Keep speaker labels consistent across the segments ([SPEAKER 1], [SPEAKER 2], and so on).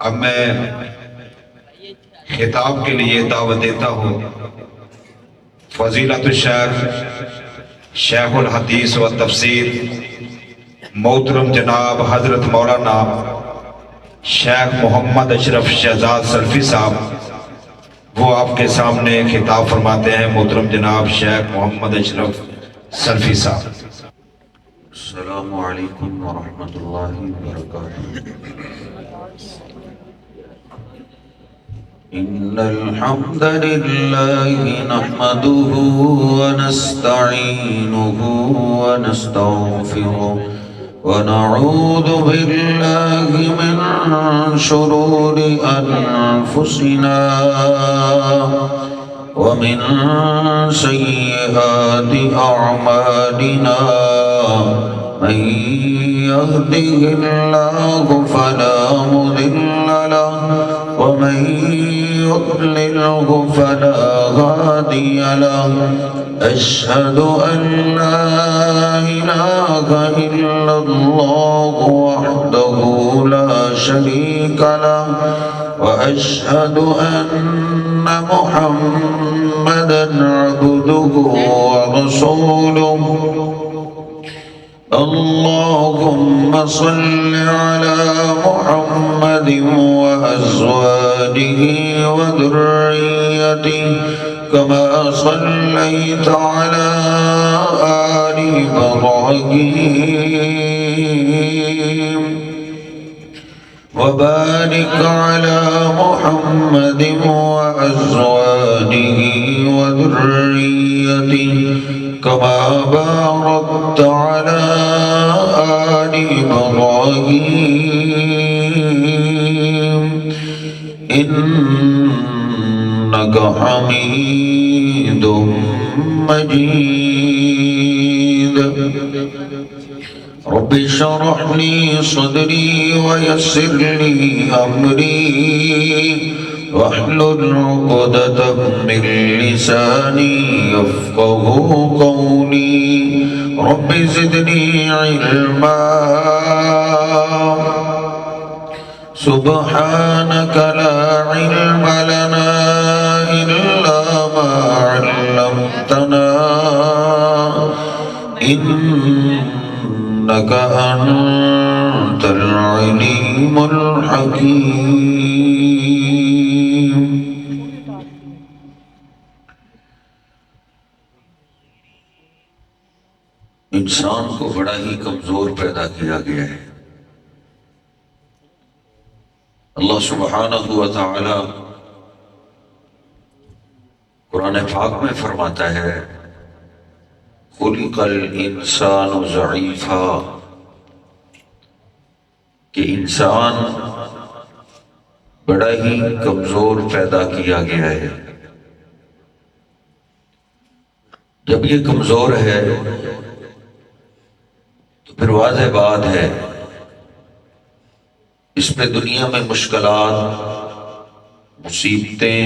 [SPEAKER 1] اب میں خطاب کے لیے دعوت دیتا ہوں فضیلت الشیخ شیخ الحدیث و تفسیر محترم جناب حضرت مولانا شیخ محمد اشرف شہزاد سلفی صاحب، وہ آپ کے سامنے خطاب فرماتے ہیں۔ محترم جناب شیخ محمد اشرف سلفی صاحب۔
[SPEAKER 2] السلام علیکم ورحمۃ اللہ وبرکاتہ۔ ان الحمد للہ نحمده ونستعینه ونستغفره ونعوذ باللہ من شرور انفسنا ومن سیئات اعمالنا، من يهده الله فلا مضل له ومن يضلله فلا هادي له، أشهد أن لا إله إلا الله وحده لا شريك له، وأشهد أن محمدا عبده ورسوله۔ اللهم صل على محمد وأزواجه وذريته كما صليت على آل إبراهيم، وبارك على محمد وأزواجه وذريته كما باركت على آل إبراهيم إنك حميد مجيد۔ رب اشرح لي صدري ويسر لي أمري واحلل عقدة من لساني يفقهوا قولي، رب زدني علما سبحانك لا علم لنا إلا ما علمتنا إنك أنت العليم الحكيم۔ انسان کو بڑا ہی کمزور پیدا کیا گیا ہے۔ اللہ سبحانہ و تعالی قرآن پاک میں فرماتا ہے خلق الانسان ضعیفا، کہ انسان بڑا ہی کمزور پیدا کیا گیا ہے۔ جب یہ کمزور ہے تو پھر واضح بات ہے اس پہ دنیا میں مشکلات، مصیبتیں،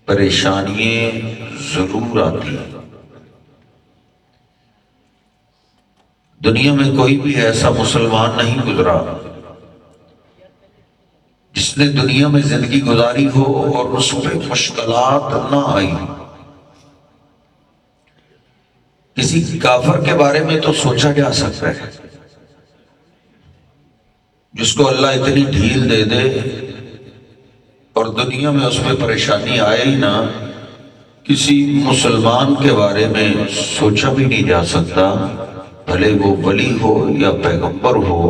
[SPEAKER 2] پریشانیاں ضرور آتی ہیں۔ دنیا میں کوئی بھی ایسا مسلمان نہیں گزرا جس نے دنیا میں زندگی گزاری ہو اور اس پہ مشکلات نہ آئی۔ کسی کافر کے بارے میں تو سوچا جا سکتا ہے، جس کو اللہ اتنی ڈھیل دے دے اور دنیا میں اس پہ پریشانی آئے ہی نہ، کسی مسلمان کے بارے میں سوچا بھی نہیں جا سکتا، بھلے وہ ولی ہو یا پیغمبر ہو،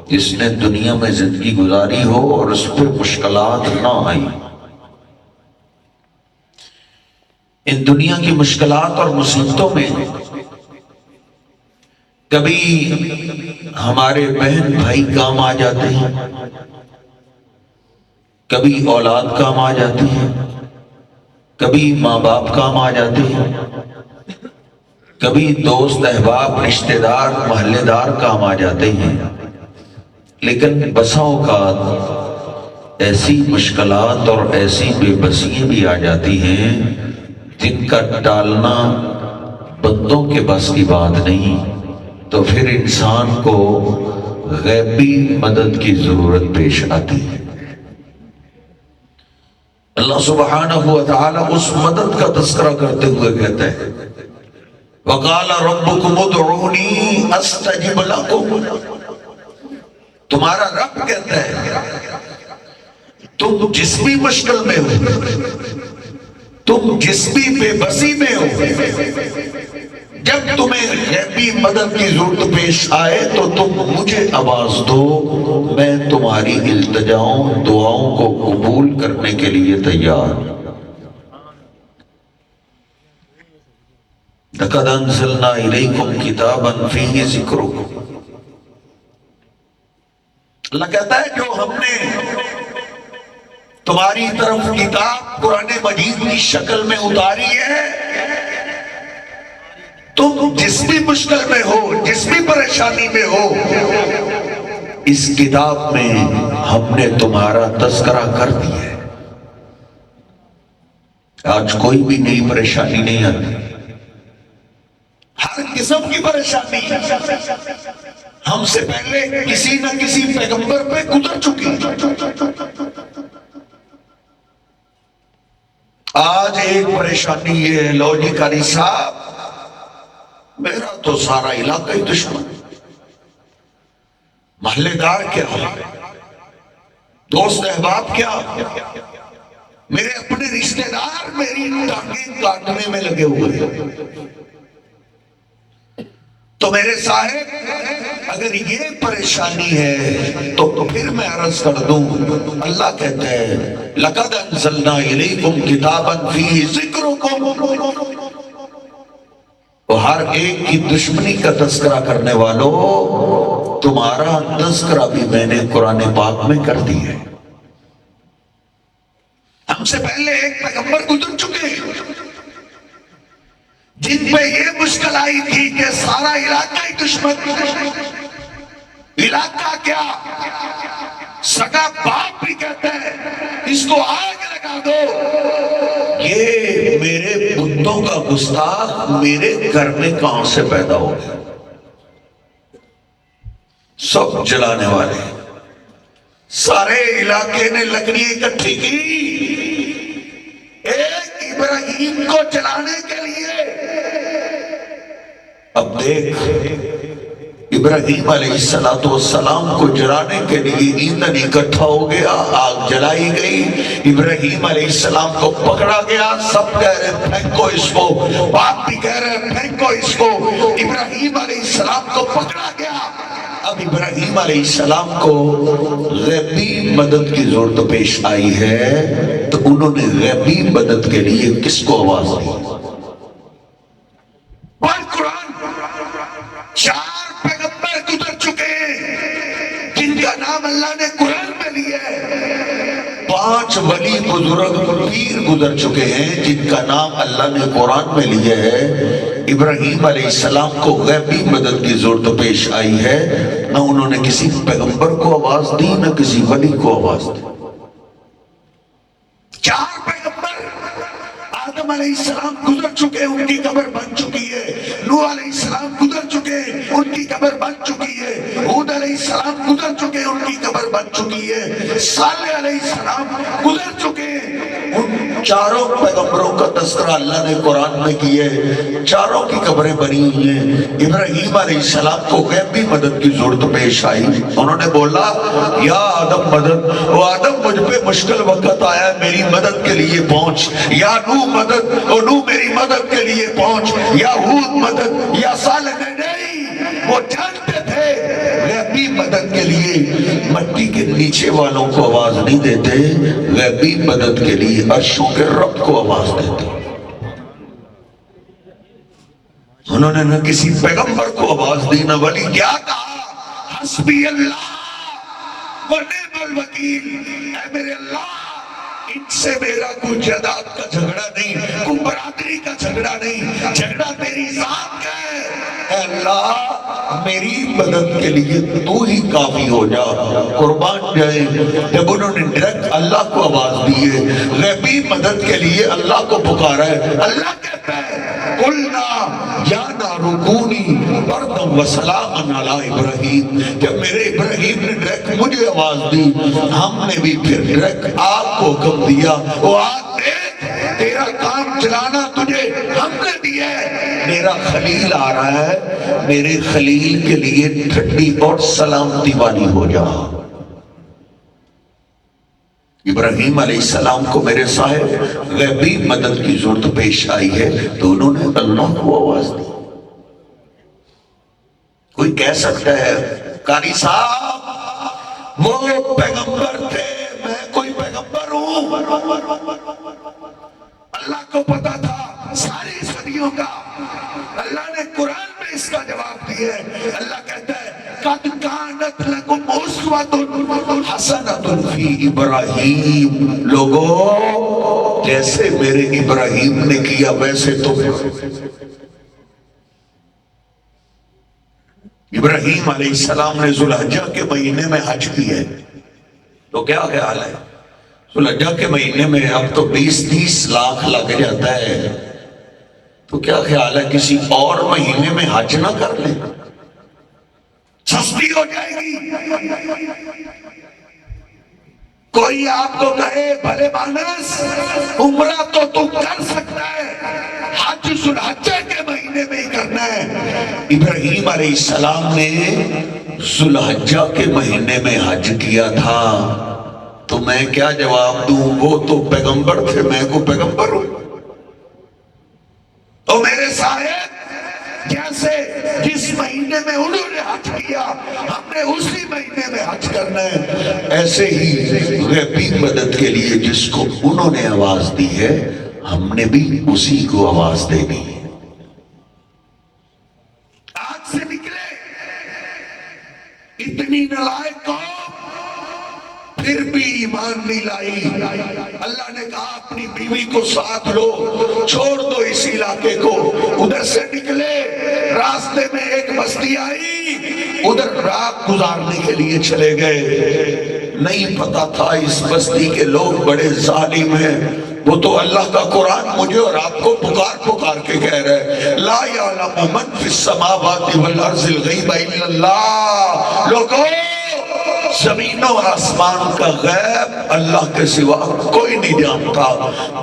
[SPEAKER 2] جس نے دنیا میں زندگی گزاری ہو اور اس پہ مشکلات نہ آئی۔ ان دنیا کی مشکلات اور مصیبتوں میں کبھی ہمارے بہن بھائی کام آ جاتے ہیں، کبھی اولاد کام آ جاتی ہے، کبھی ماں باپ کام آ جاتے ہیں، کبھی دوست احباب رشتہ دار محلے دار کام آ جاتے ہیں، لیکن بسا اوقات ایسی مشکلات اور ایسی بے بسیاں بھی آ جاتی ہیں جن کا ٹالنا بندوں کے بس کی بات نہیں، تو پھر انسان کو غیبی مدد کی ضرورت پیش آتی ہے۔ اللہ سبحانہ و تعالی اس مدد کا تذکرہ کرتے ہوئے کہتا ہے وَقَالَ رَبُّكُمُ ادْعُونِي أَسْتَجِبْ لَكُمْ، تمہارا رب کہتا ہے تم جس بھی مشکل میں ہو، تم جس بھی بے بسی میں ہو، جب تمہیں غیبی مدد کی ضرورت پیش آئے تو تم مجھے آواز دو، میں تمہاری التجاؤں دعاؤں کو قبول کرنے کے لیے تیار ہوں۔ لَقَدْ أَنزَلْنَا إِلَيْكُمْ كِتَابًا فِيهِ ذِكْرُكُمْ، اللہ کہتا ہے جو ہم نے تمہاری طرف کتاب قرآن مجید کی شکل میں اتاری ہے، تم جس بھی مشکل میں ہو، جس بھی پریشانی میں ہو، اس کتاب میں ہم نے تمہارا تذکرہ کر دیا ہے۔ آج کوئی بھی نئی پریشانی نہیں آتی، ہر قسم کی پریشانی ہم سے پہلے کسی نہ کسی پیغمبر پہ گزر چکی۔ آج ایک پریشانی یہ ہے، لو جی قاری صاحب میرا تو سارا علاقہ ہی دشمن، محلے دار کیا، دوست احباب کیا، میرے اپنے رشتہ دار میری ٹانگیں کاٹنے میں لگے ہوئے ہیں۔ تو میرے صاحب اگر یہ پریشانی ہے تو پھر میں عرض کر دوں، اللہ کہتا ہے لَقَدْ أَنزَلْنَا إِلَيْكُمْ كِتَابًا فِيهِ ذِكْرُكُمْ، تو ہر ایک کی دشمنی کا تذکرہ کرنے والوں، تمہارا تذکرہ بھی میں نے قرآن پاک میں کر دی ہے۔ ہم سے پہلے ایک پیغمبر گزر چکے جن پہ یہ مشکل آئی تھی کہ سارا علاقہ ہی دشمن، علاقہ کیا سگا باپ بھی کہتا ہے اس کو آگ لگا دو، یہ میرے بتوں کا گستاخ میرے گھر میں کہاں سے پیدا ہو گیا، سب جلانے والے، سارے علاقے نے لکڑی اکٹھی کی ایک ابراہیم کو جلانے کے لیے۔ اب دیکھ ابراہیم علیہ السلام کو جلانے کے لیے ایندھن اکٹھا ہو گیا، آگ جلائی گئی، ابراہیم علیہ السلام کو پکڑا گیا، سب کہہ رہے پھینکو اس کو، باپ بھی کہہ رہے پھینکو اس کو، ابراہیم علیہ السلام کو پکڑا گیا۔ اب ابراہیم علیہ السلام کو غیبی مدد کی ضرورت پیش آئی ہے تو انہوں نے غیبی مدد کے لیے کس کو آواز دی؟ قرآن 4 پیغمبر گزر چکے جن کا نام اللہ نے قرآن میں لیا ہے، 5 ولی بزرگ پیر گزر چکے ہیں جن کا نام اللہ نے قرآن میں لیا ہے۔ ابراہیم علیہ السلام کو غیبی مدد کی ضرورت پیش آئی ہے، نہ انہوں نے کسی پیغمبر کو آواز دی نہ کسی ولی کو آواز دی۔ 4 پیغمبر، آدم علیہ السلام گزر چکے ان کی قبر بن چکی ہے، نوح علیہ السلام گزر چکے ان کی قبر بن چکی ہے، ہود علیہ السلام گزر چکے ان کی قبر بن چکی ہے، صالح علیہ السلام گزر چکے، ان 4 پیغمبروں کا تذکرہ اللہ نے قرآن میں کیا ہے، 4 کی قبریں بنی ہوئی ہیں۔ ابراہیم علیہ السلام کو غیبی مدد کی ضرورت پیش آئی، انہوں نے بولا یا آدم مدد، او آدم مجھ پہ مشکل وقت آیا ہے میری مدد کے لیے پہنچ، یا نوح مدد، او نوح میری مدد کے لیے پہنچ، یا ہود مدد، یا صالح نہیں، وہ جانتے تھے غیبی مدد کے لیے مٹی کے نیچے والوں کو آواز نہیں دیتے، غیبی مدد کے لیے عرشوں کے رب کو آواز دیتے۔ انہوں نے نہ کسی پیغمبر کو آواز دی نہ ولی، کیا کہا حسبی اللہ و نعم الوکیل، اے میرے اللہ ان سے میرا کوئی جائیداد کا جھگڑا نہیں، کوئی برادری کا جھگڑا نہیں، جھگڑا تیری ذات کا ہے، اے اللہ میری مدد کے لیے تو ہی کافی ہو جا، قربان جائے۔ جب انہوں نے ڈائریکٹ اللہ کو آواز دی ہے، غیبی مدد کے لیے اللہ کو پکارا ہے، اللہ کہتا ہے قلنا یا نارکونی بردم و سلام علی ابراہیم، جب میرے ابراہیم نے ڈائریکٹ مجھے آواز دی، ہم نے بھی پھر ڈائریکٹ آگ کو حکم دیا، وہ آگ دیکھ تیرا کام چلانا تجھے ہم نے دیا ہے، میرا خلیل آ رہا ہے، میرے خلیل کے لیے ٹھنڈی اور سلامتی والی ہو جا۔ ابراہیم علیہ السلام کو میرے صاحب غیبی مدد کی ضرورت پیش آئی ہے تو انہوں نے اللہ کو آواز دی۔ کوئی کہہ سکتا ہے قاری صاحب وہ پیغمبر تھے، میں کوئی پیغمبر ہوں؟ اللہ کو پتا تھا ساری صدیوں کا، اللہ نے قرآن میں اس کا جواب دیا ہے۔ اللہ کہتا ہے قد کانت لکم اسوۃ حسنۃ فی ابراہیم، لوگوں جیسے میرے ابراہیم نے کیا ویسے تم۔ ابراہیم علیہ السلام نے ذوالحجہ کے مہینے میں حج کیا ہے، تو کیا خیال ہے ذوالحجہ کے مہینے میں اب تو 20-30 لاکھ لگ جاتا ہے، تو کیا خیال ہے کسی اور مہینے میں حج نہ کر لیں؟ سستی ہو جائے گی۔ کوئی آپ کو کہے بھلے مانس عمرہ تو تم کر سکتا ہے، حج ذوالحجہ کے مہینے میں ہی کرنا ہے۔ ابراہیم علیہ السلام نے ذوالحجہ کے مہینے میں حج کیا تھا، تو میں کیا جواب دوں؟ وہ تو پیغمبر تھے، میں کو پیغمبر ہوں؟ تو میرے صاحب جیسے جس مہینے میں انہوں نے حج کیا ہم نے اسی مہینے میں حج کرنا ہے، ایسے ہی غیبی مدد کے لیے جس کو انہوں نے آواز دی ہے ہم نے بھی اسی کو آواز دینی ہے۔ آگ سے نکلے اتنی نالائق قوم پھر بھی ایمان نہیں لائی، اللہ نے کہا اپنی بیوی کو ساتھ لو، چھوڑ دو اس علاقے کو۔ ادھر سے نکلے، راستے میں ایک بستی آئی، ادھر رات گزارنے کے لیے چلے گئے۔ نہیں پتا تھا اس بستی کے لوگ بڑے ظالم ہیں، وہ تو اللہ کا قرآن مجھے اور آپ کو پکار پکار کے کہہ رہے لا یعلم من فی السماوات والارض الغیب الا اللہ، لوگوں زمین و آسمان کا غیب اللہ کے سوا کوئی نہیں جانتا۔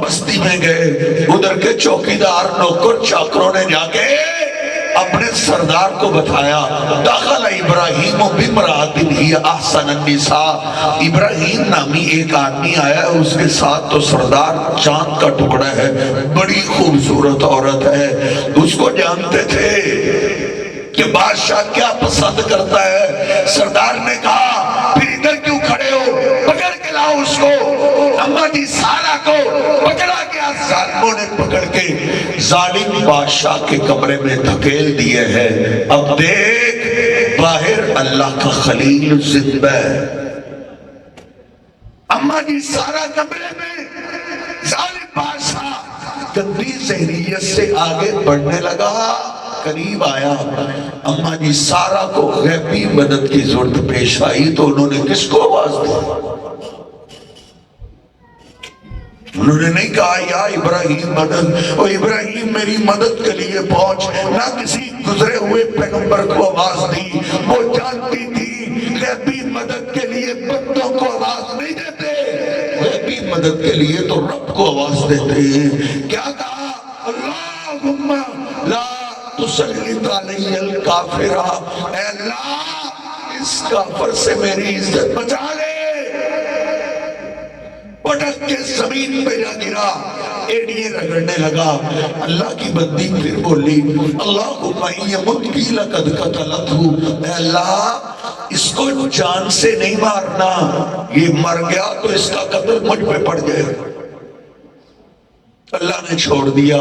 [SPEAKER 2] بستی میں گئے، ادھر کے چوکیدار نوکر چاکروں نے جا کے اپنے سردار کو بتایا، داخل ابراہیم بامرأۃ ہی احسن النساء، ابراہیم نامی ایک آدمی آیا، اس کے ساتھ تو سردار چاند کا ٹکڑا ہے، بڑی خوبصورت عورت ہے۔ اس کو جانتے تھے کہ بادشاہ کیا پسند کرتا ہے۔ سردار نے کہا پھر ادھر کیوں کھڑے ہو، پکڑ کے لاؤ اس کو۔ اماں جی سارا کو پکڑا گیا، ظالموں نے پکڑ کے ظالم بادشاہ کے کمرے میں دھکیل دیے ہیں۔ اب دیکھ باہر اللہ کا خلیل زندہ ہے، اماں جی سارا کمرے میں، ظالم بادشاہ گندی ذہنیت سے آگے بڑھنے لگا، قریب آیا۔ اماں جی سارا کو غیبی مدد کی ضرورت پیش آئی تو انہوں نے کس کو آواز دی؟ انہوں نے نہیں کہا یا ابراہیم مدد، او ابراہیم میری مدد کے لیے پہنچ، نہ کسی گزرے ہوئے پیغمبر کو آواز دی۔ وہ جانتی تھی غیبی مدد کے لیے بندوں کو آواز نہیں دیتے، غیبی مدد کے لیے تو رب کو آواز دیتے ہیں۔ کیا کہا؟ اللہم لا تسلط علی الکافر، اے اللہ اس کافر سے میری عزت بچا لے۔ پٹک کے زمین پہ جا گرا، ایڑیے رگڑنے لگا۔ اللہ کی بندی پھر بولی اللہم یمت بی لقد قتلتہ، اے اللہ اس کو جان سے نہیں مارنا، یہ مر گیا تو اس کا قتل مجھ پہ پڑ جائے۔ اللہ نے چھوڑ دیا،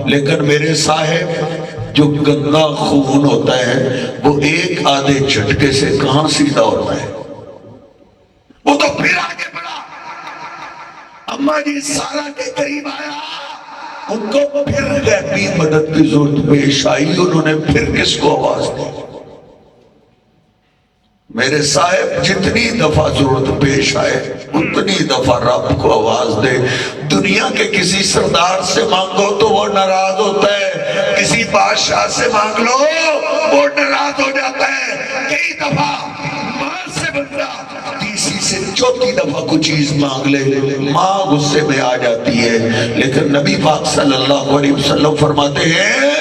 [SPEAKER 2] لیکن میرے صاحب جو گندا خون ہوتا ہے وہ ایک آدھے جھٹکے سے کہاں سیدھا ہوتا ہے، وہ تو پھر آگے بڑھا۔ اماں جی سارا کے قریب آیا، ان کو پھر غیبی مدد کی ضرورت پیش آئی، انہوں نے پھر کس کو آواز دی؟ میرے صاحب جتنی دفعہ ضرورت پیش آئے اتنی دفعہ رب کو آواز دے. دنیا کے کسی سردار سے مانگو تو وہ ناراض ہوتا ہے، کسی بادشاہ سے مانگ لو وہ ناراض ہو جاتا ہے. کئی دفعہ ماں سے بندہ تیسری سے چوتھی دفعہ کوئی چیز مانگ لے ماں غصے میں آ جاتی ہے. لیکن نبی پاک صلی اللہ علیہ وسلم فرماتے ہیں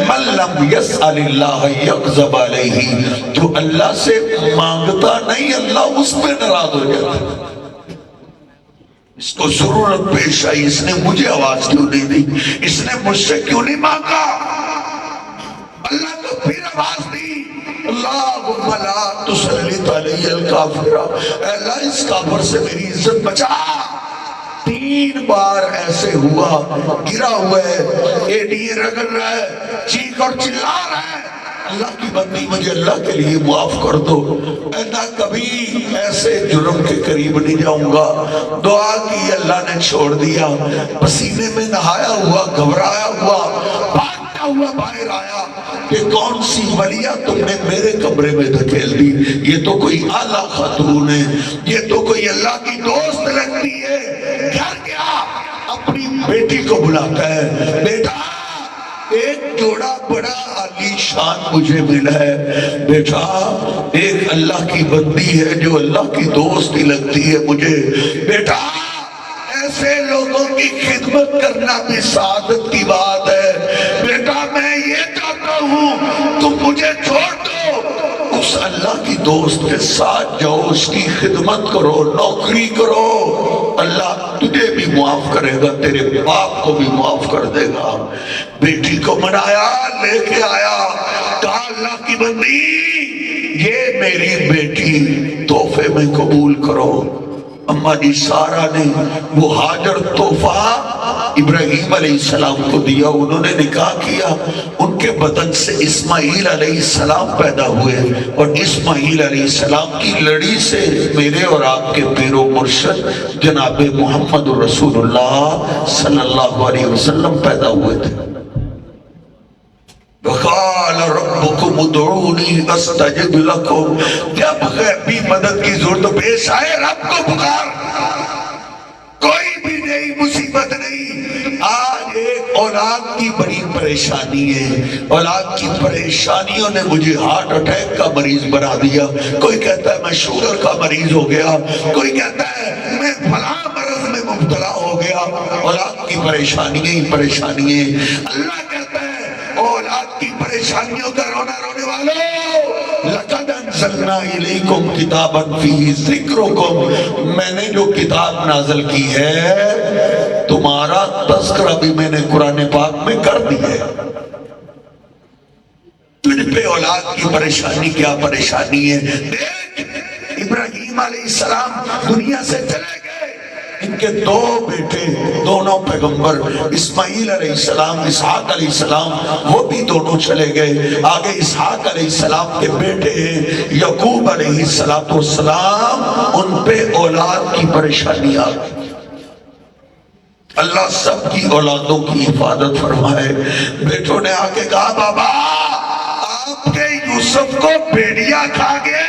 [SPEAKER 2] من لم یسأل اللہ یغضب علیہ، جو اللہ سے مانگتا نہیں اللہ اس پہ ناراض ہو جاتا ہے. اس کو ضرورت پیش آئی، اس نے مجھے آواز کیوں نہیں دی، اس نے مجھ سے کیوں نہیں مانگا، اللہ تو پھر آواز دی اللہم لا تسلط علی الکافر، اے اللہ اس کافر سے میری عزت بچا. 3 بار ایسے ہوا، گرا ہوا ہے، ایڈی رگڑ رہا ہے، چیخ اور چلا رہا ہے، اللہ کی بندی مجھے اللہ کے لیے معاف کر دو، ایسا کبھی ایسے جرم کے قریب نہیں جاؤں گا. دعا کی، اللہ نے چھوڑ دیا. پسینے میں نہایا ہوا، گھبرایا ہوا، بھاگتا ہوا باہر آیا کہ کون سی ولیہ تم نے میرے کمرے میں دھکیل دی، یہ تو کوئی اعلیٰ خاتون ہے، یہ تو کوئی اللہ کی دوست لگتی ہے. گھر گیا اپنی بیٹی کو بلاتا ہے، بیٹا ایک جوڑا بڑا عالی شان مجھے ملا ہے، بیٹا ایک اللہ کی بندی ہے جو اللہ کی دوست ہی لگتی ہے مجھے. بیٹا ایسے لوگوں کی خدمت کرنا بھی سعادت کی بات ہے. بیٹا میں یہ چاہتا ہوں تم مجھے چھوڑ دو، اس اللہ کی دوست کے ساتھ جاؤ، اس کی خدمت کرو، نوکری کرو، اللہ تجھے بھی معاف کرے گا، تیرے باپ کو بھی معاف کر دے گا. بیٹی کو منایا، لے کے آیا، کہا اللہ کی بندی یہ میری بیٹی تحفے میں قبول کرو. اماں جی سارا نے وہ حاجر تحفہ ابراہیم علیہ السلام کو دیا، انہوں نے نکاح کیا، ان کے بدن سے اسماعیل علیہ السلام پیدا ہوئے، اور اسماعیل علیہ السلام کی لڑی سے میرے اور آپ کے پیر و مرشد جناب محمد رسول اللہ صلی اللہ علیہ وسلم پیدا ہوئے تھے. وَقَالَ رَبُّكُمُ ادْعُونِي أَسْتَجِبْ لَكُمْ، جب غیبی مدد کی ضرورت پیش آئے رب کو پکار، کوئی بھی نئی مصیبت نہیں. آج ایک اولاد کی بڑی پریشانی ہے، اولاد کی پریشانیوں نے مجھے ہارٹ اٹیک کا مریض بنا دیا، کوئی کہتا ہے میں شوگر کا مریض ہو گیا، کوئی کہتا ہے میں فلاں مرض میں مبتلا ہو گیا. اولاد کی پریشانیاں ہی پریشانیاں. اللہ کہتا ہے اولاد کی پریشانیوں کا رونا رونے والوں، لَقَدْ أَنزَلْنَا إِلَيْكُمْ كِتَابًا فِيهِ ذِكْرُكُمْ، میں نے جو کتاب نازل کی ہے تمہارا تذکرہ بھی میں نے قرآن پاک میں کر دی ہے. تجھ پہ اولاد کی پریشانی کیا پریشانی ہے. دیکھ ابراہیم علیہ السلام دنیا سے چلے گئے، ان کے 2 بیٹے دونوں پیغمبر، اسماعیل علیہ السلام، اسحاق علیہ السلام، وہ بھی دونوں چلے گئے. آگے اسحاق علیہ السلام کے بیٹے ہیں یعقوب علیہ السلام، ان پہ اولاد کی پریشانی آ گئی. اللہ سب کی اولادوں کی حفاظت فرمائے. بیٹوں نے آ کے کہا بابا آپ کے یوسف کو بھیڑیا کھا گئے.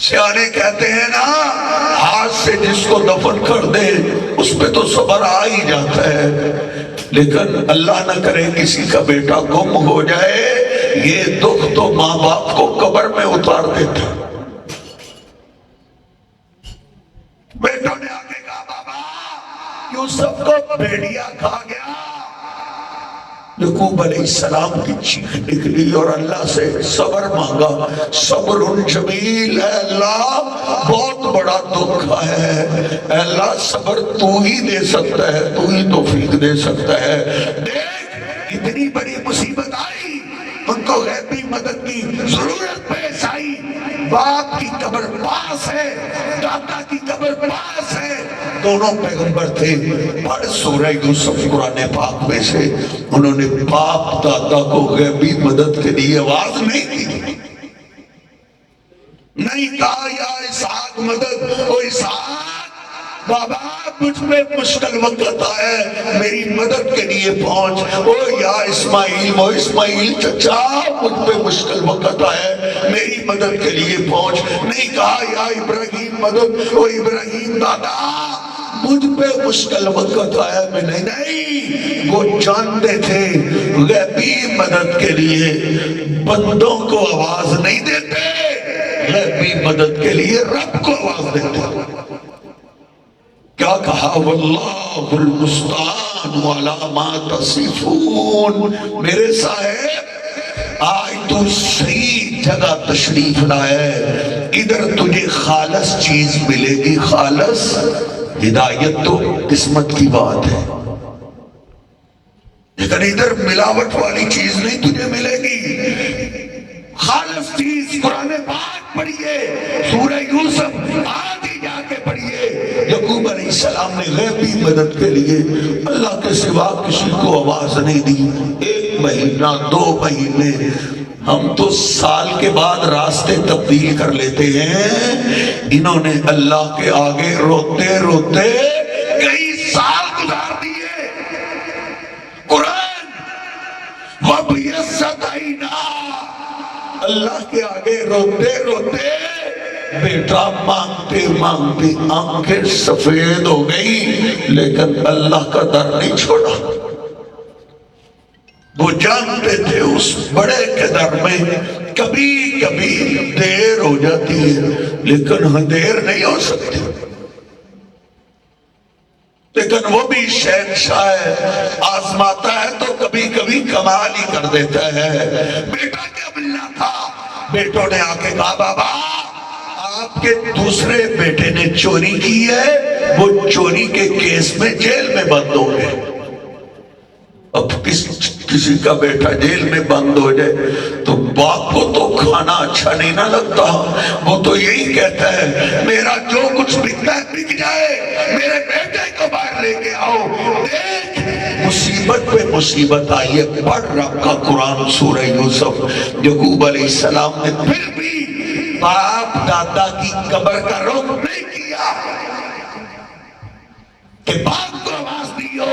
[SPEAKER 2] سیانے کہتے ہیں نا ہاتھ سے جس کو دفن کر دے اس پہ تو صبر آ ہی جاتا ہے، لیکن اللہ نہ کرے کسی کا بیٹا گم ہو جائے، یہ دکھ تو ماں باپ کو قبر میں اتار دیتا. بیٹوں نے آگے کہا بابا یوسف کو بھیڑیا کھا گیا. یعقوب علیہ السلام کی چیخ نکلی اور اللہ سے صبر مانگا. صبر جمیل، اے اللہ بہت بڑا دکھ ہے، اے اللہ صبر تو ہی دے سکتا ہے، تو ہی توفیق دے سکتا ہے. دیکھ اتنی بڑی مصیبت آئی، ان کو غیبی مدد کی ضرورت پیش آئی. باپ کی قبر پاس ہے، دادا کی قبر پاس ہے، دونوں پیغمبر تھے. پڑھ سورہ یوسف قرآن پاک میں سے. انہوں نے باپ دادا کو غیبی مدد کے لیے آواز نہیں دی، نہیں کہا یا اسحاق مدد، او اسحاق بابا مجھ پہ مشکل وقت آیا میری مدد کے لیے پہنچ. او یا اسماعیل، وہ اسماعیل چچا مجھ پہ مشکل وقت آیا میری مدد کے لیے پہنچ. نہیں کہا یا ابراہیم مدد، او ابراہیم دادا مجھ پہ مشکل وقت آیا میں نہیں. وہ جانتے تھے غیبی مدد کے لیے بندوں کو آواز نہیں دیتے، غیبی مدد کے لیے رب کو آواز دیتے. کیا کہا؟ واللہ المستعان علی ما تصفون. میرے صاحب آج تو صحیح جگہ تشریف لائے، ادھر تجھے خالص چیز ملے گی. خالص ہدایت تو قسمت کی بات ہے، لیکن ادھر ملاوٹ والی چیز نہیں تجھے ملے گی. خالص چیز قرآن پاک پڑھیے، سورہ یوسف آدھی جا کے پڑھیے. یعقوب علیہ السلام نے غیبی مدد کے لیے اللہ کے سوا کسی کو آواز نہیں دی. 1 مہینہ 2 مہینے، ہم تو سال کے بعد راستے تبدیل کر لیتے ہیں. انہوں نے اللہ کے آگے روتے روتے کئی سال گزار دیے. قرآن وَبِيَسَّتَيْنَا، اللہ کے آگے روتے روتے بیٹا مانگتے مانگتے آنکھیں سفید ہو گئی، لیکن اللہ کا در نہیں چھوڑا. وہ جانتے تھے اس بڑے کے در میں کبھی کبھی دیر ہو جاتی ہے، لیکن دیر نہیں ہو سکتی. لیکن وہ بھی شہنشاہ ہے، آزماتا ہے تو کبھی کبھی کمال ہی کر دیتا ہے. بیٹا کیا ملنا تھا؟ بیٹوں نے آ کے کہا بابا آپ کے دوسرے بیٹے نے چوری کی ہے، وہ چوری کے کیس میں جیل میں بند ہو گئے. اب کسی کا بیٹا جیل میں بند ہو جائے تو باپ کو تو کھانا اچھا نہیں نہ لگتا. وہ تو یہی کہتا ہے میرا جو کچھ بکتا ہے بک جائے، میرے بیٹے کو باہر لے کے آؤ. دیکھ مصیبت پہ مصیبت آئی ہے. پڑھ رب کا قرآن سورہ یوسف. یعقوب علیہ السلام نے پھر بھی باپ دادا کی قبر کا رخ نہیں کیا کہ باپ کو آواز دیو.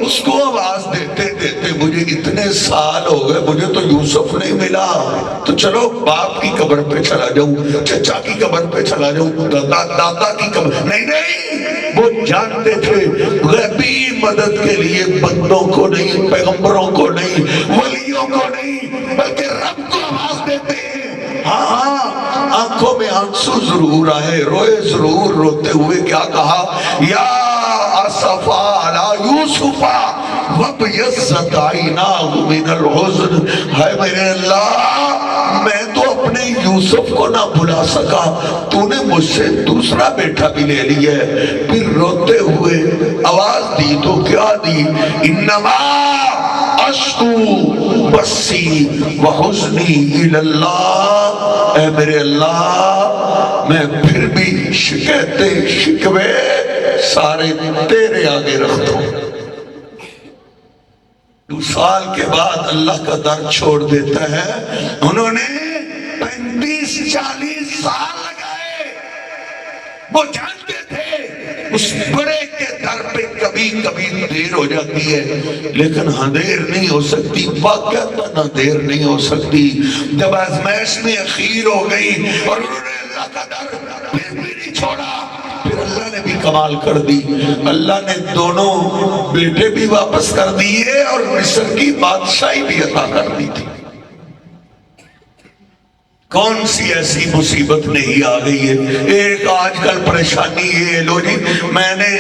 [SPEAKER 2] اس کو آواز دیتے دیتے مجھے اتنے سال ہو گئے، مجھے تو یوسف نہیں ملا، تو چلو باپ کی قبر پہ چلا جاؤں، چچا کی قبر پہ چلا جاؤں، دادا کی قبر. نہیں، وہ جانتے تھے غیبی مدد کے لیے بندوں کو نہیں، پیغمبروں کو نہیں، ولیوں کو نہیں، بلکہ رب کو آواز دیتے ہیں. ہاں آنکھوں میں آنسو ضرور آئے، روئے ضرور. روتے ہوئے کیا کہا؟ یا آصفا علی یوسفا وَبْيَضَّتْ عَيْنَاهُ مِنَ الْحُزْنِ. ہے میرے اللہ میں تو اپنے یوسف کو نہ بھلا سکا، تو نے مجھ سے دوسرا بیٹا بھی لے لیا ہے. پھر روتے ہوئے آواز دی تو کیا دی؟ انما اشکو بسی وحزنی الی اللہ. اے میرے اللہ میں پھر بھی شکایتیں شکوے سارے تیرے آگے رکھتا ہوں. 2 سال کے بعد اللہ کا در چھوڑ دیتا ہے. انہوں نے 35-40 سال لگائے. وہ جانتے تھے اس بڑے کے در پہ کبھی کبھی دیر ہو جاتی ہے، لیکن ہاں دیر نہیں ہو سکتی. واقعہ دیر نہیں ہو سکتی. جب آزمائش میں اخیر ہو گئی اور انہوں نے اللہ کا در پھر بھی نہیں چھوڑا، پھر اللہ نے بھی کمال کر دی. اللہ نے دونوں بیٹے بھی واپس کر دیے اور مصر کی بادشاہی بھی عطا کر دی تھی. کون سی ایسی مصیبت نہیں آ گئی ہے؟ ایک آج کل پریشانی یہ لو جی میں نے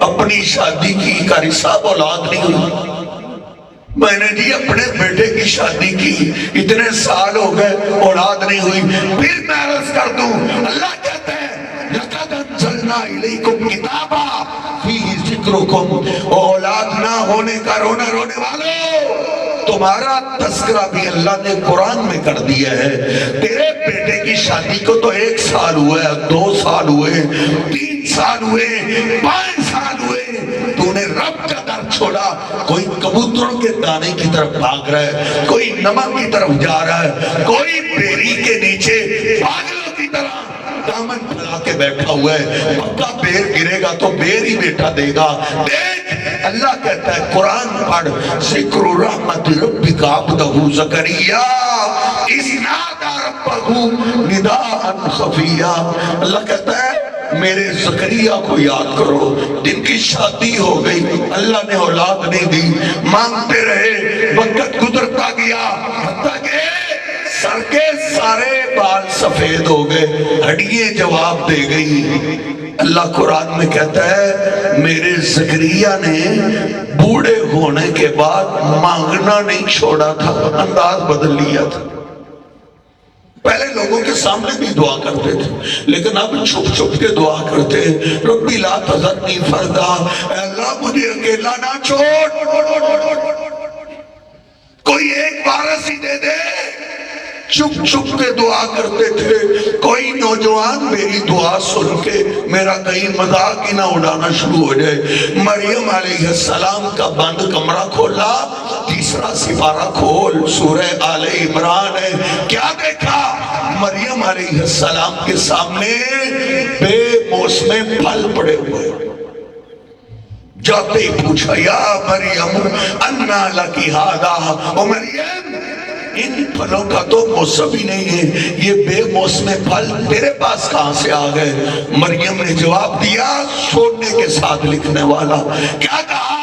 [SPEAKER 2] اپنی شادی کی قاری صاحب اولاد نہیں ہوئی، میں نے جی اپنے بیٹے کی شادی کی اتنے سال ہو گئے اولاد نہیں ہوئی. پھر میں عرض کر دوں اللہ کہتے ہیں لَقَدْ أَنزَلْنَا إِلَيْكُمْ كِتَابًا فِيهِ ذِكْرُكُمْ. اولاد نہ ہونے کا رونے والوں تمہارا تذکرہ بھی اللہ نے قرآن میں کر دیا ہے. تیرے بیٹے کی شادی کو تو 1 سال ہوئے، 2 سال ہوئے، 3 سال ہوئے، 5 سال ہوئے، تو نے رب کا در چھوڑا. کوئی کبوتروں کے دانے کی طرف بھاگ رہا ہے، کوئی نمک کی طرف جا رہا ہے، کوئی بیری کے نیچے پاگلوں کی طرح دامن پھیلا کے بیٹھا ہوا ہے، پکا بیر گرے گا تو بیر ہی بیٹا دے گا۔ دیکھ اللہ کہتا ہے قرآن پڑھ، ذکر رحمت ربک عبدہ زکریا اذ نادى ربہ نداء خفیا۔ اللہ کہتا ہے میرے زکریا کو یاد کرو، جن کی شادی ہو گئی، اللہ نے اولاد نہیں دی، مانگتے رہے، وقت گزرتا گیا، حتیٰ کہ سر کے سارے بال سفید ہو گئے، ہڈیاں جواب دے گئی۔ اللہ قرآن میں کہتا ہے میرے زکریا نے بوڑھے ہونے کے بعد مانگنا نہیں چھوڑا تھا، انداز بدل لیا تھا۔ پہلے لوگوں کے سامنے بھی دعا کرتے تھے، لیکن اب چھپ چھپ کے دعا کرتے ہیں، ربی لا تذرنی فردا، اے اللہ مجھے اکیلا نہ چھوڑ، کوئی ایک وارث ہی دے دے۔ چھپ چھپ کے دعا کرتے تھے، کوئی نوجوان میری دعا سن کے میرا کہیں مذاق ہی نہ اڑانا شروع ہو جائے۔ مریم علیہ السلام کا بند کمرہ کھولا، تیسرا سپارہ کھول، سورہ آل عمران ہے، کیا دیکھا؟ مریم علیہ السلام کے سامنے بے موسم پھل پڑے ہوئے، جاتے ہی پوچھا یا مریم انا لکی ھذا، او مریم ان پھلوں کا تو موسم ہی نہیں ہے، یہ بے موسم پھل تیرے پاس کہاں سے آ گئے؟ مریم نے جواب دیا سونے کے ساتھ لکھنے والا، کیا کہا؟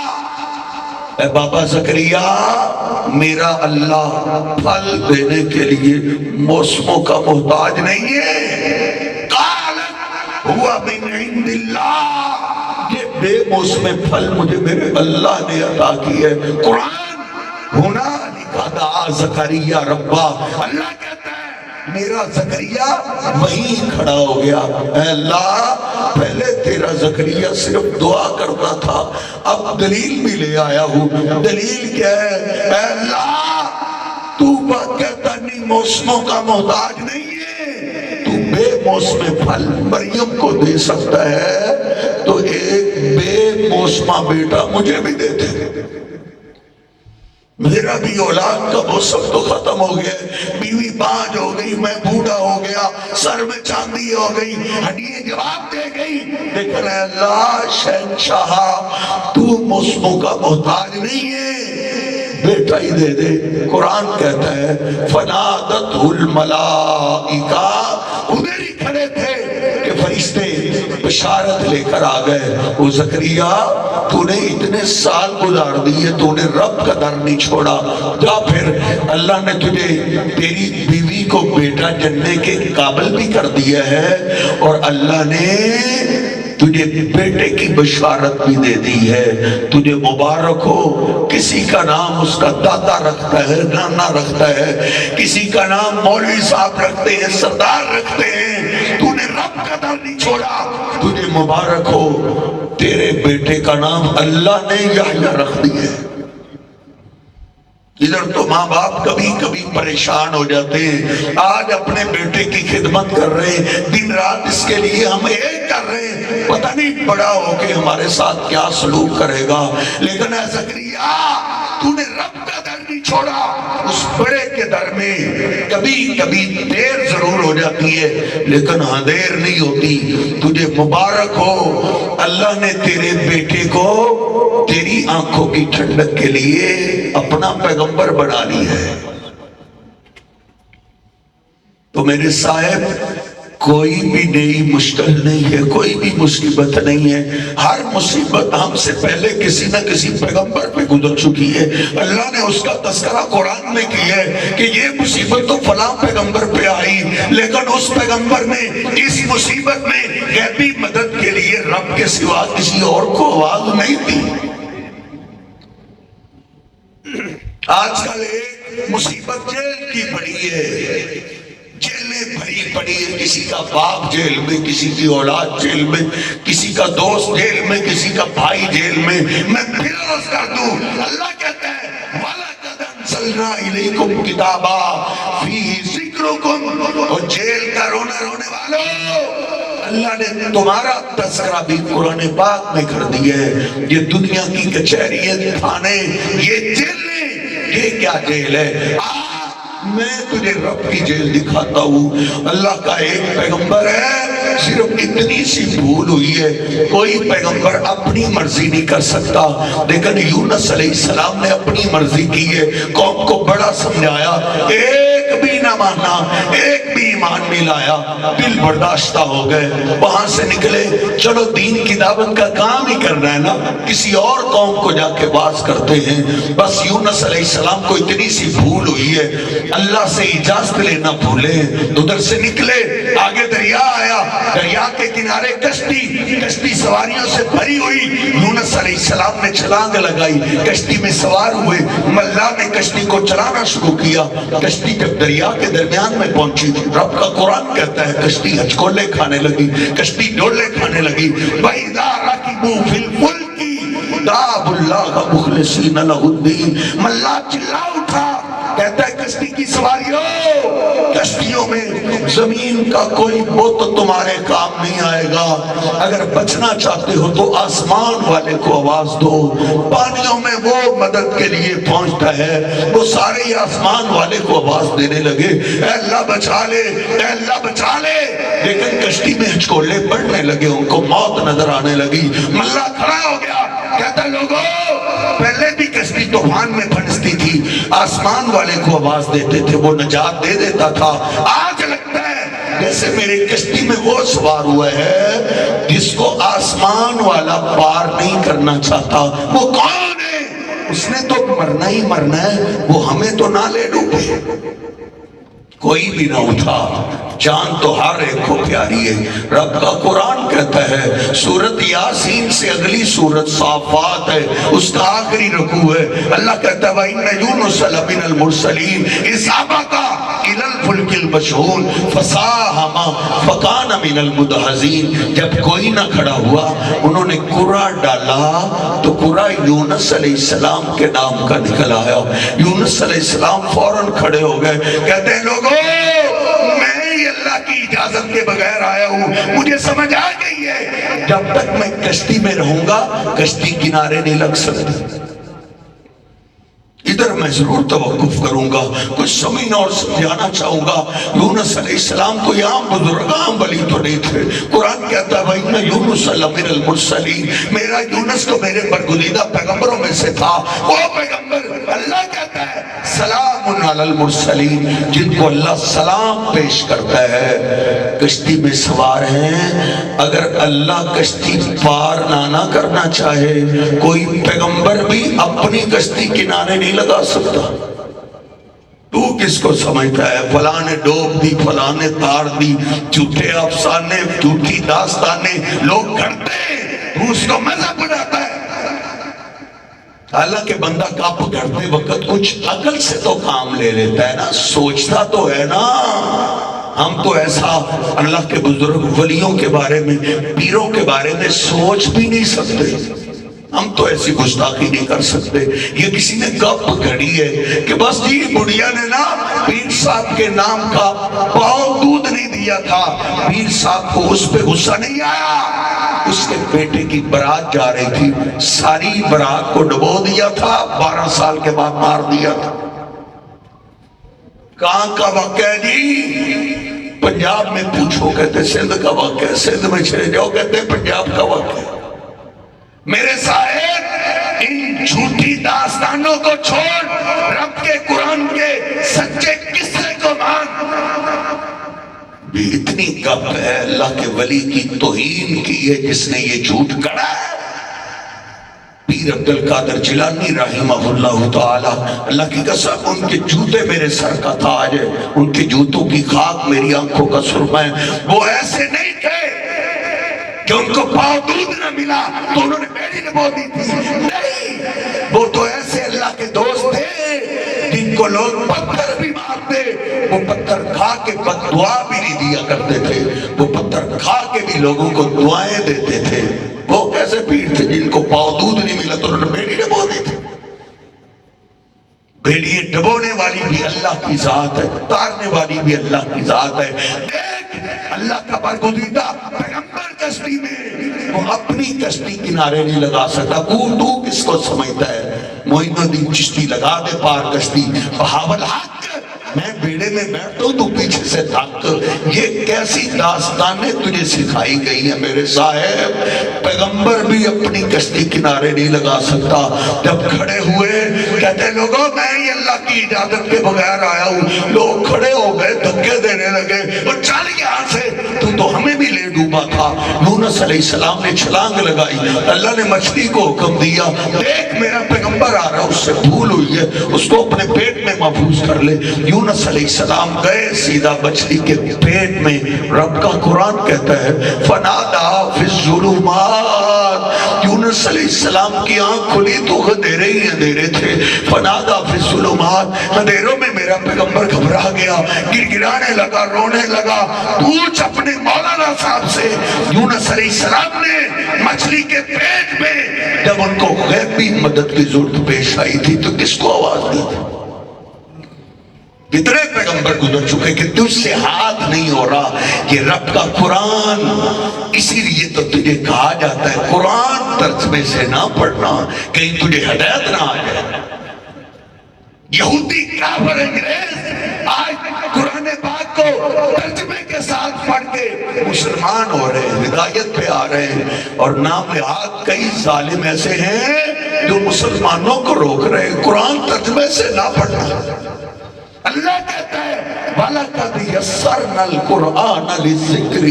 [SPEAKER 2] اے بابا زکریا میرا اللہ پھل دینے کے لیے موسموں کا محتاج نہیں ہے، قالت هو من عند اللہ، یہ بے موسم پھل مجھے میرے اللہ نے عطا کی ہے۔ قرآن ہونا دعا زکریا ربا، اللہ کہتا ہے میرا زکریا وہیں کھڑا ہو گیا، اے اللہ پہلے تیرا زکریا صرف دعا کرتا تھا، اب دلیل بھی لے آیا ہوں۔ دلیل کیا ہے؟ اے اللہ تو بات کہتا نہیں موسموں کا محتاج نہیں ہے، تو بے موسم پھل مریم کو دے سکتا ہے تو ایک بے موسمہ بیٹا مجھے بھی دے دے۔ میرا بھی اولاد کا موسم تو ختم ہو گیا، بیوی بانج ہو گئی، میں بوڑھا ہو گیا، سر میں چاندی ہو گئی، ہڈیاں جواب دے گئی، لیکن اے اللہ شہنشاہ تو موسموں کا محتاج نہیں ہے، بیٹا ہی دے دے۔ قرآن کہتا ہے فنادتہ الملائکہ، ادھر ہی کھڑے تھے کہ فرشتے بشارت لے کر آ گئے، او زکریا تو نے اتنے سال گزار دیے، تو نے رب کا در نہیں چھوڑا، جا پھر اللہ نے تجھے تیری بیوی کو بیٹا جننے کے قابل بھی کر دیا ہے، اور اللہ نے تجھے بیٹے کی بشارت بھی دے دی ہے، تجھے مبارک ہو۔ کسی کا نام اس کا دادا رکھتا ہے، نانا رکھتا ہے، کسی کا نام مولوی صاحب رکھتے ہیں، سردار رکھتے ہیں، تو نے رب کا در نہیں چھوڑا، تجھے مبارک ہو، تیرے بیٹے کا نام اللہ نے یحییٰ رکھ دیا ہے۔ ادھر تو ماں باپ کبھی کبھی پریشان ہو جاتے ہیں، آج اپنے بیٹے کی خدمت کر رہے ہیں، دن رات اس کے لیے ہم ایک کر رہے ہیں، پتہ نہیں بڑا ہو کے ہمارے ساتھ کیا سلوک کرے گا، لیکن اے زکریا تو نے رب کا در نہیں چھوڑا۔ اس بڑے کے در میں کبھی کبھی دیر ضرور ہو جاتی ہے لیکن ہاں دیر نہیں ہوتی، تجھے مبارک ہو، اللہ نے تیرے بیٹے کو تیری آنکھوں کی ٹھنڈک کے لیے اپنا پیغمبر بنا لی ہے۔ تو میرے صاحب کوئی بھی نئی مشکل نہیں ہے، کوئی بھی مصیبت نہیں ہے، ہر مصیبت ہم سے پہلے کسی نہ کسی پیغمبر پہ گزر چکی ہے، اللہ نے اس کا تذکرہ قرآن میں کیا ہے کہ یہ مصیبت تو فلاں پیغمبر پہ آئی، لیکن اس پیغمبر نے اس مصیبت میں غیبی مدد کے لیے رب کے سوا کسی اور کو آواز نہیں دی۔ آج کل ایک مصیبت جیل کی بڑی ہے، جیلیں بھری پڑی ہے، کسی کا باپ جیل میں، کسی کی اولاد جیل میں، کسی کا دوست جیل میں، کسی کا بھائی جیل میں۔ میں پھر عرض کر دوں، اللہ کہتا ہے وَلَقَدْ أَنزَلْنَا إِلَيْكُمْ كِتَابًا فِيهِ ذِكْرُكُمْ، اور جیل کا رونے والوں اللہ نے تمہارا تذکرہ بھی قرآن پاک میں کر دیا ہے۔ یہ دنیا کی کچہریاں، تھانے، یہ جیلیں، یہ کیا جیل ہے؟ میں تجھے رب کی جیل دکھاتا ہوں۔ اللہ کا ایک پیغمبر ہے صرف اتنی سی بھول ہوئی ہے، کوئی پیغمبر اپنی مرضی نہیں کر سکتا، لیکن یونس علیہ السلام نے اپنی مرضی کی ہے، قوم کو بڑا سمجھایا، ایک بھی نہ مانا، ایک بھی ایمان نہیں لایا، دل برداشتہ ہو گئے، وہاں سے نکلے، چلو دین کی دعوت کا کام ہی کرنا ہے نا، کسی اور قوم کو جا کے باز کرتے ہیں۔ بس یونس علیہ السلام کو اتنی سی بھول ہوئی ہے، اللہ سے اجازت لینا بھولے، ادھر سے نکلے، آگے دریا آیا، دریا کے کنارے کشتی سواریوں سے بھری ہوئی، یونس علیہ السلام نے چھلانگ لگائی، کشتی میں سوار ہوئے، ملا نے کشتی کو چلانا شروع کیا، کشتی جب دریا کے درمیان میں پہنچی، رب کا قرآن کہتا ہے کشتی ہچکولے کھانے لگی، کشتی ڈولے کھانے لگی، وَإِذَا رَكِبُوا فِي الْفُلْكِ دَعَوُا اللَّهَ مُخْلِصِينَ لَهُ الدِّينَ، ملا چلا اٹھا، کہتا ہے کشتی کی سواریوں، کشتیوں میں زمین کا کوئی بت تمہارے کام نہیں آئے گا، اگر بچنا چاہتے ہو تو آسمان والے کو آواز دو، پانیوں میں وہ مدد کے لیے پہنچتا ہے، وہ سارے ہی آسمان والے کو آواز دینے لگے، اے اللہ بچا لے، اے اللہ بچا لے، لیکن کشتی میں ہچکولے پڑنے لگے، ان کو موت نظر آنے لگی، ملا کھڑا ہو گیا، کہتا لوگوں پہلے بھی کشتی طوفان میں پھنستی تھی، آسمان والے کو آواز دیتے تھے، وہ نجات دے دیتا تھا، آج لگتا ہے جیسے میری کشتی میں وہ سوار ہوا ہے جس کو آسمان والا پار نہیں کرنا چاہتا، وہ کون ہے؟ اس نے تو مرنا ہی مرنا ہے، وہ ہمیں تو نہ لے ڈوبے۔ کوئی بھی نہ اٹھا، جان تو ہر ایک کو پیاری ہے۔ رب کا قرآن کہتا ہے، سورت یاسین سے اگلی سورت صافات ہے، اس کا آخری رکوع ہے، اللہ کہتا ہے وَإِنَّ يُونُسَ لَمِنَ الْمُرْسَلِينَ إِذْ أَبَقَ إِلَى الْفُلْكِ الْمَشْحُونِ فَسَاهَمَ فَكَانَ مِنَ الْمُدْحَضِينَ، جب کوئی نہ کھڑا ہوا، انہوں نے قرآ ڈالا تو قرآ یونس علیہ السلام کے نام کا نکل آیا۔ یونس علیہ السلام فوراً کھڑے ہو گئے، کہتے ہیں لوگوں میں ہی اللہ کی اجازت کے بغیر آیا ہوں، مجھے سمجھ آ گئی ہے جب تک میں کشتی میں رہوں گا کشتی کنارے نہیں لگ سکتی۔ ادھر میں ضرور توقف کروں گا، کچھ سمجھنا اور سمجھانا چاہوں گا۔ یونس علیہ السلام کو یہاں بزرگان ولی تو نہیں تھے، قرآن کہتا ہے وَإِنَّ يُونُسَ لَمِنَ الْمُرْسَلِينَ، میرا یونس تو میرے برگزیدہ پیغمبروں میں سے تھا، وہ پیغمبر اللہ کہتا ہے سلام علی المرسلین، جن کو اللہ سلام پیش کرتا ہے، کشتی میں سوار ہیں، اگر اللہ کشتی پار نہ کرنا چاہے، کوئی پیغمبر بھی اپنی کشتی کنارے نہیں لگا سکتا۔ تو کس کو سمجھتا ہے؟ فلاں نے ڈوب دی، فلاں نے تار دی، جھوٹے افسانے، جھوٹی داستانے لوگ کرتے ہیں، تو اس کو مذہب بناتا ہے۔ حالانکہ بندہ کپ کرتے وقت کچھ عقل سے تو کام لے لیتا ہے نا، سوچتا تو ہے نا۔ ہم تو ایسا اللہ کے بزرگ ولیوں کے بارے میں، پیروں کے بارے میں سوچ بھی نہیں سکتے، ہم تو ایسی گستاخی نہیں کر سکتے۔ یہ کسی نے گپ گھڑی ہے کہ بس جی بڑھیا نے نا پیر صاحب کے نام کا پاؤ دودھ نہیں دیا تھا، پیر صاحب کو اس پہ غصہ نہیں آیا، اس کے بیٹے کی برات جا رہی تھی، ساری برات کو ڈبو دیا تھا، 12 سال کے بعد مار دیا تھا۔ کہاں کا واقعہ ہے جی؟ پنجاب میں پوچھو، کہتے سندھ کا واقعہ ہے، سندھ میں چلے جاؤ کہتے ہیں پنجاب کا واقعہ ہے۔ میرے صاحب ان جھوٹی داستانوں کو چھوڑ، رب کے قرآن کے سچے قصے کو مان۔ بھی اتنی گپ ہے، اللہ کے ولی کی توہین کی ہے جس نے یہ جھوٹ گڑھا ہے۔ پیر عبد القادر جیلانی رحمہ اللہ تعالی، اللہ کی قسم ان کے جوتے میرے سر کا تاج ہے، ان کے جوتوں کی خاک میری آنکھوں کا سرمہ ہے۔ وہ ایسے نہیں تھے کہ ان کو پاؤ دودھ نہ ملا تو انہوں نے بیڑی نبو دی تھی، نہیں، وہ تو ایسے اللہ کے دوست تھے جن کو لوگ پتھر بھی مارتے، وہ پتھر کھا کے بد دعا بھی نہیں دیا کرتے تھے، وہ پتھر کھا کے بھی لوگوں کو دعائیں دیتے تھے۔ وہ کیسے پیر تھے جن کو پاؤ دودھ نہیں ملا تو انہوں نے بیڑی نبو دی تھی؟ بیڑی ڈبونے والی بھی اللہ کی ذات ہے، تارنے والی بھی اللہ کی ذات ہے۔ دیکھ اللہ کا برگزیدہ پیغمبر کشتی میں، وہ اپنی کشتی کنارے نہیں لگا سکتا۔ تو کس کو سمجھتا ہے؟ معین الدین چشتی لگا دے پار کشتی، بہاول حق میں بیڑے میں بیٹھتا ہوں تو پیچھے سے تھک. یہ کیسی داستانیں تجھے سکھائی گئی ہیں میرے صاحب. پیغمبر بھی اپنی کشتی کنارے نہیں لگا سکتا. جب کھڑے ہوئے کہتے لوگوں میں ہی اللہ کی اجازت کے بغیر آیا ہوں. لوگ کھڑے ہو گئے, دھکے دینے لگے, اور چل یہاں سے, تو ہمیں بھی لے ڈوبا تھا. یونس علیہ السلام نے چھلانگ لگائی. اللہ نے مچھلی کو حکم دیا, دیکھ میرا پیغمبر آ رہا, اس سے بھول ہوئی ہے, اس کو اپنے پیٹ میں محفوظ کر لے. یونس علیہ السلام گئے سیدھا مچھلی کے پیٹ میں. رب کا قرآن کہتا ہے فنادا فی الظلمات. یونس علیہ السلام کی آنکھ کھلی تو اندھیرے ہی اندھیرے تھے. فنادا فی الظلمات, اندھیروں میں میرا پیغمبر گھبرا گیا, گڑگڑانے لگا, رونے لگا. پوچھ اپنے مولانا صاحب سے, یونس علیہ السلام نے مچھلی کے پیٹ میں جب ان کو غیبی مدد کی ضرورت پیش آئی تھی تو کس کو آواز دی تھی؟ کتنے پیغمبر گزر چکے کہ تجھ سے ہاتھ نہیں ہو رہا. یہ رب کا قرآن, اسی لیے تو تجھے کہا جاتا ہے قرآن ترجمے سے نہ پڑھنا, کہیں تجھے ہدایت نہ آ جائے. یہودی کافر انگریز آج قرآن پاک کو ترجمے کے ساتھ پڑھ کے مسلمان ہو رہے ہیں, ہدایت پہ آ رہے ہیں. اور نام نہاد کئی ظالم ایسے ہیں جو مسلمانوں کو روک رہے ہیں قرآن ترجمے سے نہ پڑھنا. اللہ کہتا ہے وَلَقَدْ يَسَّرْنَا الْقُرْآنَ لِلذِّكْرِ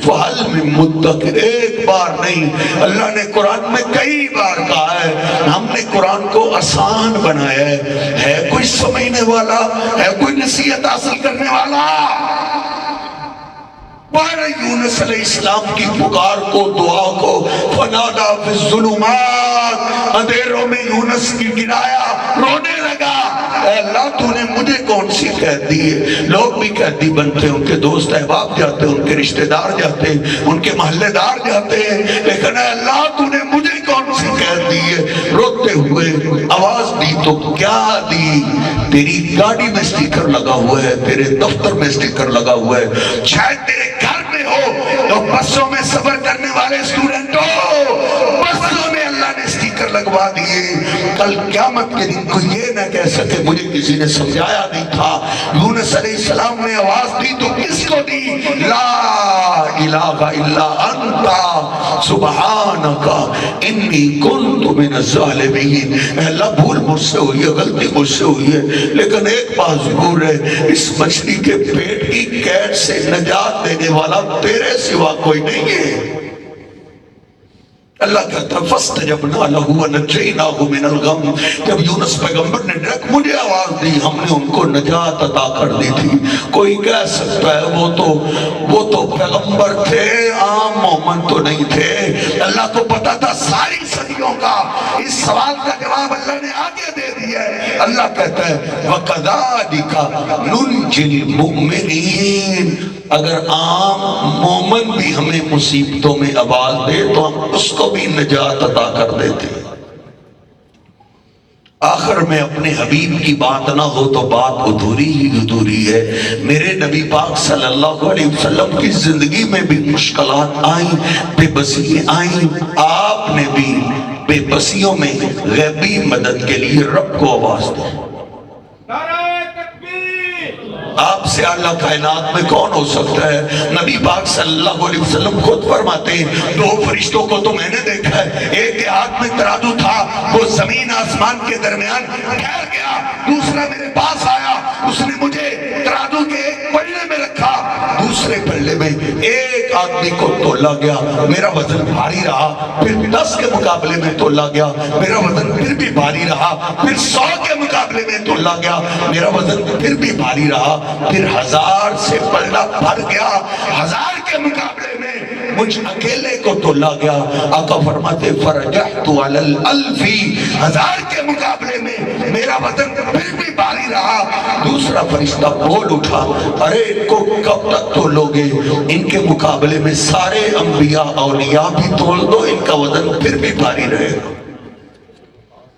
[SPEAKER 2] فَهَلْ مِن مُدَّكِرٍ. ایک بار نہیں, اللہ نے قرآن میں کئی بار کہا ہے ہم نے قرآن کو آسان بنایا ہے. ہے کوئی سمجھنے والا, ہے کوئی نصیحت حاصل کرنے والا؟ پڑھ یونس علیہ السلام کی پکار کو, دعا کو. فنادا فی الظلمات, اندھیروں میں یونس کی گرایا, رونے لگا, اے اللہ تو نے مجھے کون سی قید دی ہے. لوگ بھی قیدی بنتے ہیں, ان کے دوست احباب جاتے ہیں, ان کے رشتہ دار جاتے ہیں, ان کے محلے دار جاتے ہیں, لیکن اے اللہ تو نے مجھے کون سی قید دی ہے. روتے ہوئے آواز دی تو کیا دی؟ تیری گاڑی میں سٹیکر لگا ہوا ہے, تیرے دفتر میں سٹیکر لگا ہوا ہے, شاید تیرے گھر میں ہو تو بسوں میں سفر کرنے والے اسٹوڈنٹوں, بسوں میں اللہ نے سٹیکر لگوا دیے. کل قیامت کے دن کو یہ نہ کہہ سکے مجھے کسی نے سمجھایا نہیں تھا. یونس علیہ السلام نے آواز دی تو کس کو دی؟ لا الہ الا انت سبحانک انی کنت من الظالمین. اللہ بھول مجھ سے ہوئی ہے, غلطی مجھ سے ہوئی ہے, لیکن ایک بات ضرور ہے, اس مچھلی کے پیٹ کی قید سے نجات دینے والا تیرے سوا کوئی نہیں ہے. اللہ کہتا ہے فَاسْتَجَبْنَا لَهُ وَنَجَّيْنَاهُ مِنَ الْغَمِّ. جب یونس پیغمبر نے ڈائریکٹ مجھے آواز دی, ہم نے ان کو نجات عطا کر دی تھی. کوئی کہہ سکتا ہے وہ تو پیغمبر تھے, عام مومن تو نہیں تھے. اللہ کو پتا تھا ساری صدیوں کا. اس سوال کا جواب اللہ نے آگے دے دیا ہے. اللہ کہتا ہے وَكَذَلِكَ نُنْجِي الْمُؤْمِنِينَ. اگر عام مومن بھی ہمیں مصیبتوں میں آواز دے تو ہم اس کو بھی نجات عطا کر دیتے. آخر میں اپنے حبیب کی بات نہ ہو تو بات ادھوری ہی ادھوری ہے. میرے نبی پاک صلی اللہ علیہ وسلم کی زندگی میں بھی مشکلات آئیں, بے بسی آئیں. آپ نے بھی بے بسیوں میں غیبی مدد کے لیے رب کو آواز دی. آپ سے اللہ کائنات میں کون ہو سکتا ہے؟ نبی پاک صلی اللہ علیہ وسلم خود فرماتے ہیں دو فرشتوں کو تو میں نے دیکھا ہے, ایک کے ہاتھ میں ترازو تھا, وہ زمین آسمان کے درمیان ٹھہر گیا, دوسرا میرے پاس آیا, اس نے مجھے ترازو کے ایک پلڑے میں رکھا, دوسرے پلڑے میں ایک آدمی کو تولا گیا, میرا وزن بھاری رہا. پھر 10 کے مقابلے میں تولا گیا, میرا وزن پھر بھی بھاری رہا. پھر 100 کے مقابلے میں تولا گیا, میرا وزن پھر بھی بھاری رہا. پھر 1000 سے پلڑا بھر گیا, 1000 کے مقابلے میں مجھ اکیلے کو تولا گیا. آقا فرماتے فرجحت علی الالف, 1000 کے مقابلے میں میرا وزن پھر بھی بھاری رہا. دوسرا فرشتہ بول اٹھا, ارے ان کو کب تک تولو گے, ان کے مقابلے میں سارے انبیاء اولیاء بھی تول دو, ان کا وزن پھر بھی بھاری رہے گا.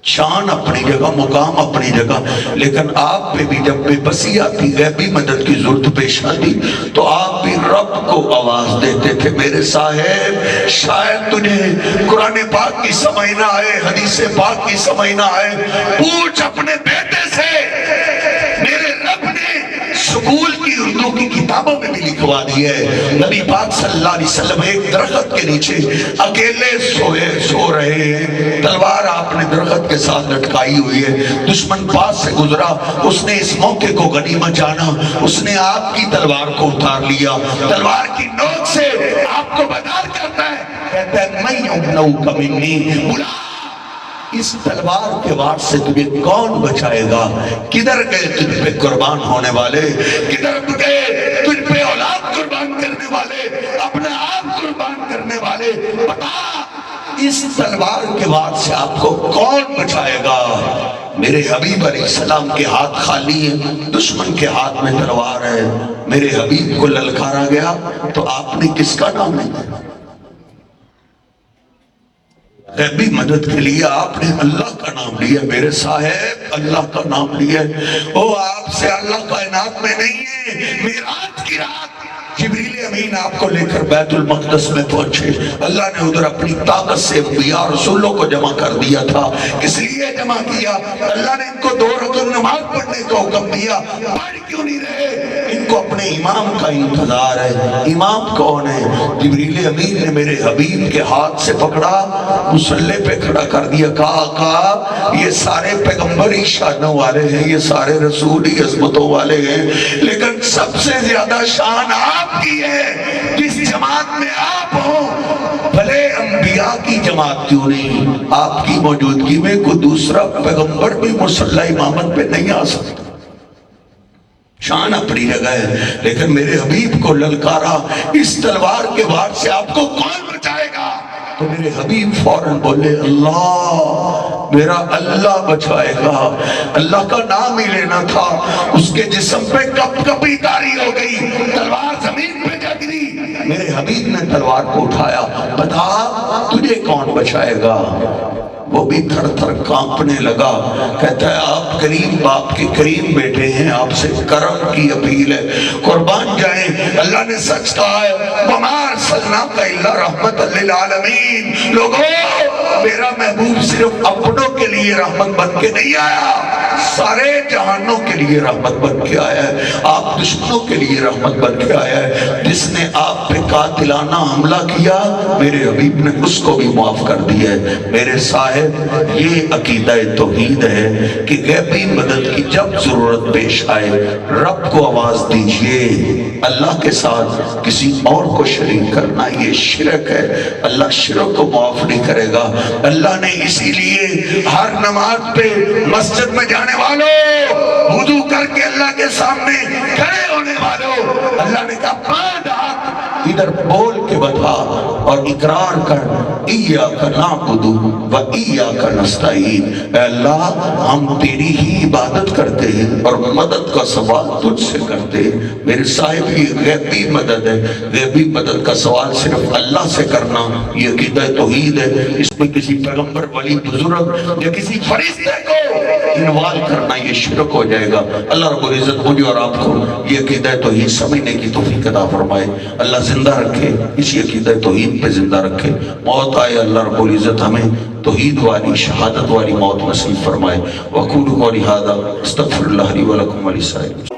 [SPEAKER 2] شان اپنی جگہ, مقام اپنی جگہ, لیکن آپ پہ بھی جب بے بسی آتی, غیبی مدد کی ضرورت پیش آتی, تو آپ بھی رب کو آواز دیتے تھے. میرے صاحب شاید تجھے قرآن پاک کی سمجھ نہ آئے, حدیث پاک کی سمجھ نہ آئے, پوچھ اپنے بیٹے سے, میرے رب نے سکول کی اردو کی کتابوں میں بھی لکھوا دی ہے، نبی پاک صلی اللہ علیہ وسلم ایک درخت کے نیچے اکیلے سو رہے ہیں، تلوار آپ نے درخت کے ساتھ لٹکائی ہوئی ہے، دشمن پاس سے گزرا، اس نے اس موقع کو غنیمت جانا، اس نے آپ کی تلوار کو اتار لیا، تلوار کی نوک سے آپ کو بدار کرتا ہے، کہتا ہے میں یمنعک منی، بلا اس تلوار کے وار سے تمہیں کون بچائے گا؟ کدھر گئے تجھ پہ قربان ہونے والے؟ کدھر گئے تجھ پہ اولاد قربان کرنے والے، اپنے آپ قربان کرنے والے؟ بتا اس تلوار کے وار سے آپ کو کون بچائے گا؟ میرے حبیب علیہ السلام کے ہاتھ خالی ہیں، دشمن کے ہاتھ میں تلوار ہے، میرے حبیب کو للکارا گیا تو آپ نے کس کا نام لیا؟ غیبی مدد کے لیے آپ نے اللہ کا نام لیا، میرے صاحب اللہ کا نام لیا، وہ آپ سے اللہ کائنات میں نہیں ہے۔ معراج کی رات جبریل امین آپ کو لے کر بیت المقدس میں پہنچے، اللہ نے ادھر اپنی طاقت سے انبیاء رسولوں کو جمع کر دیا تھا، کس لیے جمع کیا؟ اللہ نے ان کو 2 رکعت نماز پڑھنے کا حکم دیا، پڑھ کیوں نہیں رہے؟ ان کو اپنے امام کا انتظار ہے۔ امام کون ہے؟ جبریل امین نے میرے حبیب کے ہاتھ سے پکڑا، مصلی پہ کھڑا کر دیا، کہا یہ سارے پیغمبر ہی شانوں والے ہیں، یہ سارے رسول ہی عظمتوں والے ہیں، لیکن سب سے زیادہ شان آپ کی ہے، جس جماعت میں آپ ہوں، بھلے انبیاء کی جماعت کیوں نہیں، آپ کی موجودگی میں کوئی دوسرا پیغمبر بھی مصلی امامت پہ نہیں آ سکتا۔ شان اپنی جگہ ہے، لیکن میرے حبیب کو للکارا، اس تلوار کے وار سے آپ کو کون بچائے گا؟ تو میرے حبیب فوراً بولے اللہ، میرا اللہ بچائے گا۔ اللہ کا نام ہی لینا تھا، اس کے جسم پہ کپ کپی تاری ہو گئی، تلوار زمین پہ جا گری، میرے حبیب نے تلوار کو اٹھایا، بتا تجھے کون بچائے گا؟ وہ بھی تھر تھر کانپنے لگا، کہتا ہے آپ کریم باپ کے کریم بیٹے ہیں، آپ سے کرم کی اپیل ہے، قربان جائیں۔ اللہ نے سچ کہا ہے، وَمَا أَرْسَلْنَاكَ إِلَّا رَحْمَةً لِّلْعَالَمِينَ۔ لوگوں، میرا محبوب صرف اپنوں کے لیے رحمت بن کے نہیں آیا، سارے جہانوں کے لیے رحمت بن کے آیا ہے، آپ دشمنوں کے لیے رحمت بن کے آیا ہے۔ جس نے آپ پہ قاتلانہ حملہ کیا، میرے حبیب نے اس کو بھی معاف کر دیا ہے۔ میرے صاحب یہ عقیدہ توحید ہے کہ غیبی مدد کی جب ضرورت پیش آئے رب کو آواز دیجئے، اللہ کے ساتھ کسی اور کو شریک کرنا یہ شرک ہے، اللہ شرک کو معاف نہیں کرے گا۔ اللہ نے اسی لیے ہر نماز پہ مسجد میں جانے والوں، وضو کر کے اللہ کے سامنے کھڑے ہونے والوں، اللہ نے کہا 5 ہاتھ ادھر بول کے بتا اور اقرار کر، ایاک نعبد و ایاک نستعین، اے اللہ ہم تیری ہی عبادت کرتے ہیں اور مدد کا سوال تجھ سے کرتے ہیں۔ میرے صاحب یہ غیبی مدد ہے، غیبی مدد کا سوال صرف اللہ سے کرنا یہ عقیدہ توحید ہے، اس میں کسی پیغمبر ولی بزرگ یا کسی فرشتے کو انوالو کرنا یہ شرک ہو جائے گا۔ اللہ رب العزت مجھے اور آپ کو یہ عقیدہ توحید سمجھنے کی توفیق عطا فرمائے، اللہ زندہ رکھے، اسی عقیدہ توحید پہ زندہ رکھے، موت آئے اللہ رب العزت ہمیں توحید والی شہادت والی موت نصیب فرمائے۔ وَأَقُولُ قَوْلِي هَٰذَا أَسْتَغْفِرُ اللَّهَ لِي وَلَكُمْ وَلِسَائِرِ